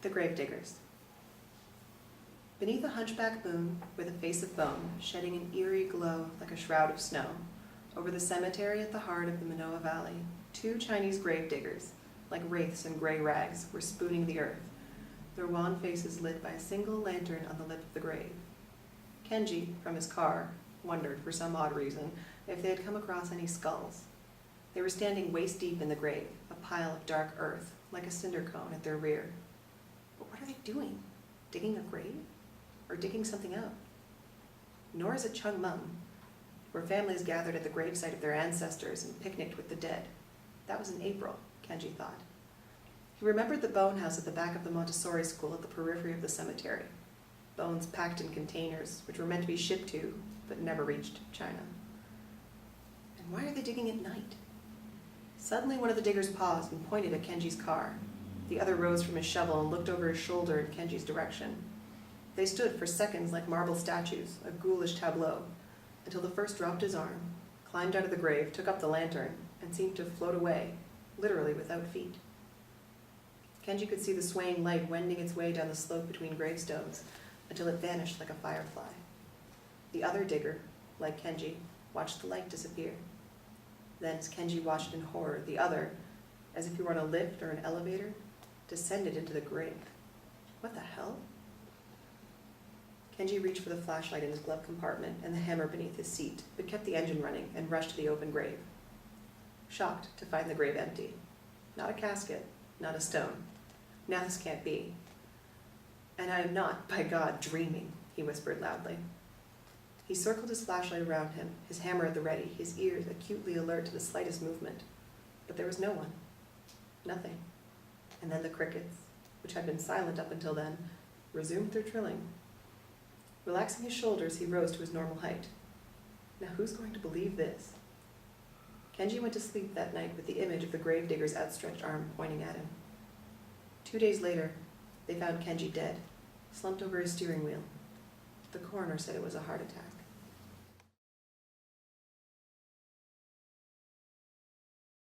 The Gravediggers. Beneath a hunchback moon, with a face of bone, shedding an eerie glow like a shroud of snow, over the cemetery at the heart of the Manoa Valley, two Chinese gravediggers, like wraiths in gray rags, were spooning the earth, their wan faces lit by a single lantern on the lip of the grave. Kenji, from his car, wondered, for some odd reason, if they had come across any skulls. They were standing waist-deep in the grave, a pile of dark earth, like a cinder cone at their rear. But what are they doing? Digging a grave? Or digging something out? Nor is it Chungmung, where families gathered at the gravesite of their ancestors and picnicked with the dead. That was in April, Kenji thought. He remembered the bone house at the back of the Montessori school at the periphery of the cemetery. Bones packed in containers, which were meant to be shipped to, but never reached China. And why are they digging at night? Suddenly one of the diggers paused and pointed at Kenji's car. The other rose from his shovel and looked over his shoulder in Kenji's direction. They stood for seconds like marble statues, a ghoulish tableau, until the first dropped his arm, climbed out of the grave, took up the lantern, and seemed to float away, literally without feet. Kenji could see the swaying light wending its way down the slope between gravestones until it vanished like a firefly. The other digger, like Kenji, watched the light disappear. Then, as Kenji watched in horror, the other, as if he were on a lift or an elevator, descended into the grave. What the hell? Kenji reached for the flashlight in his glove compartment and the hammer beneath his seat, but kept the engine running and rushed to the open grave. Shocked to find the grave empty. Not a casket, not a stone. Now this can't be. And I am not, by God, dreaming, he whispered loudly. He circled his flashlight around him, his hammer at the ready, his ears acutely alert to the slightest movement. But there was no one. Nothing. And then the crickets, which had been silent up until then, resumed their trilling. Relaxing his shoulders, he rose to his normal height. Now who's going to believe this? Kenji went to sleep that night with the image of the gravedigger's outstretched arm pointing at him. 2 days later, they found Kenji dead, slumped over his steering wheel. The coroner said it was a heart attack.